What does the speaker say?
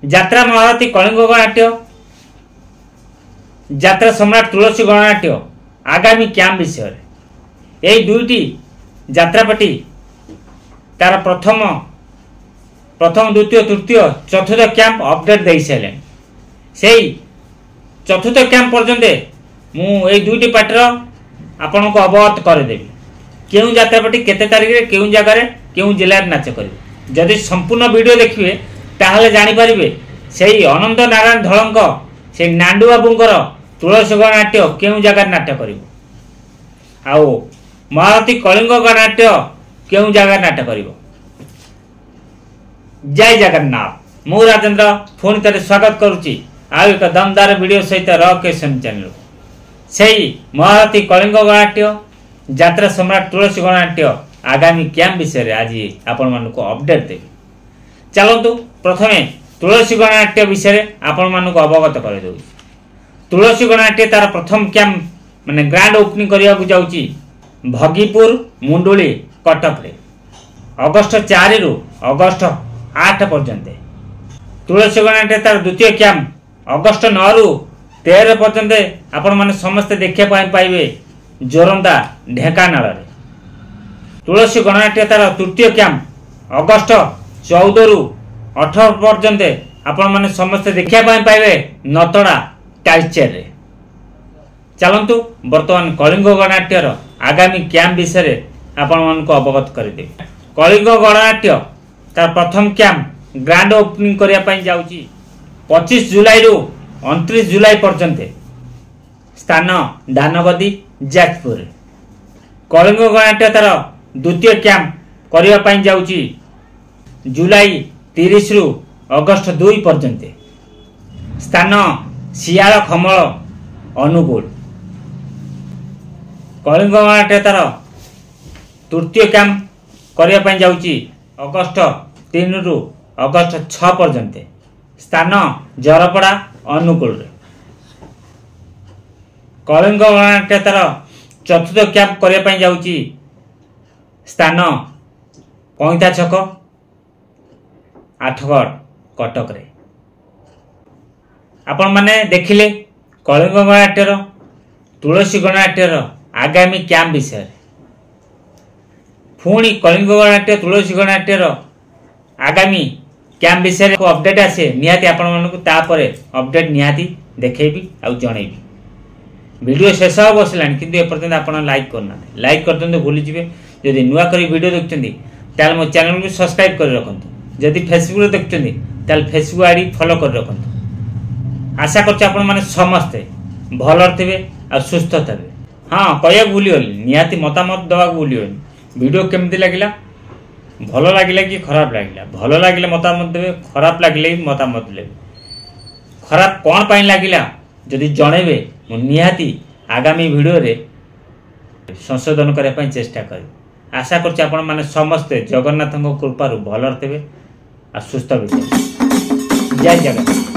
ଯାତ୍ରା ମହାରଥୀ କଳିଙ୍ଗ ଗଣନାଟ୍ୟ, ଯାତ୍ରା ସମ୍ରାଟ ତୁଳସୀ ଗଣନାଟ୍ୟ आगामी कैंप विषय यही दुईटी यात्रापाटी तार प्रथम द्वितीय तृतीय चतुर्थ कैंप अपडेट दे सारे से चतुर्थ कैंप पर्यंत मुझे दुईटी पार्टर आपण को अवगत करदेवी क्यों यात्रापाटी केते तारीख रे क्यों जगार क्यों जिले नाच करेंगे जदि संपूर्ण वीडियो देखिए ताहले जानी पारिबे सेही अनंत नारायण धलंक से नांडू बाबूंकर तुलसी गणनाट्य क्यों जगह नाट्य कर महारथी कलिंग गणनाट्य क्यों जगह नाट्य कर जय जगन्नाथ मु राजेंद्र पुणी थे स्वागत करुच्ची आउ एक दमदार वीडियो सहित रकेशन चैनल से महारथी कलिंग गणनाट्य यात्रा सम्राट तुलसी गणनाट्य आगामी कैंप विषय आज आपण मानक अपडेट देवी चलतु प्रथमे तुलसी गणनाट्य विषय आपण मानक अवगत कर दूँ तुलसी गणनाट्य तार प्रथम कैंप माने ग्रांड ओपनिंग करने को जाऊँगी भगीपुर मुंडुली कटक रे अगस्ट 4 रु अगस्ट 8 पर्यंत तुलसी गणनाट्य तार द्वितीय कैंप अगस्ट 9 रु 13 पर्यंत आपण माने समस्त देखा पाइबे जोरंदा ढेंकानाल रे तुलसी गणनाट्य तार तृतीय कैंप अगस्ट 14 रु 18 पर्यंत आपण माने समस्त देखा पाइबे नतड़ा टाइचर रे चलतु बर्तमान कलिंग गणनाट्यर आगामी कैंप विषय आपण मानक अवगत करदे कलिंग गणनाट्य तार प्रथम कैंप ग्रांड ओपनिंग करने जाऊँगी 25 जुलाई रु 29 जुलाई पर्यंत स्थान दानगदी जाजपुर कलिंग गणनाट्य तार द्वितीय कैंप करने जाऊँगी जुलाई 30 रु अगस्ट 2 पर्यंत स्थान सियाल खमल अनुगुल कलिंग गणनाट्य तार तृतीय कैंप करने जाऊँगी अगस्ट 3 रु अगस्ट 6 पर्यंत स्थान जरपड़ा अनुगुल कलिंग गणनाट्य तार चतुर्थ कैंप करने जाऊँगी स्थान पैंता छक आठगढ़ कटक रे आपण माने देखिले कलिंग गणनाट्यर तुलसी गणनाट्यर आगामी कैंप विषय पुणी कलिंग गणनाट्य तुलसी गणनाट्यर आगामी कैंप विषय को अपडेट आसे निहाती आपण मानक तापरे अपडेट निहाती देखेबी आ जणेबी वीडियो शेष हो बसलानी किंतु ए पर्यंत आपण लाइक करना लाइक कर दंतु भूली जिवे जदि नुआ करी वीडियो देखचंदी ताल मो चैनल को सब्सक्राइब कर रखंतु जदि फेसबुक देखचंदी ताल फेसबुक आईडी फॉलो कर रखंतु आशा करछ आपण माने समस्ते भलर थे आ सुस्थ थे हाँ कह भूलिगली निहाती मतामत दवा भूलिगली वीडियो केमती लगिला भल लगिला कि खराब लगिला भल लगिले मतामत देवे खराब लगिले मतामत देवे खराब कौन पाई लगिला जदि जनइबे मु निहाती आगामी वीडियो रे संशोधन करने चेष्टा करी आशा करछ आपण माने समस्ते जगन्नाथ कृपारु भलर थे आ सुस्थ भी जय जगन्नाथ।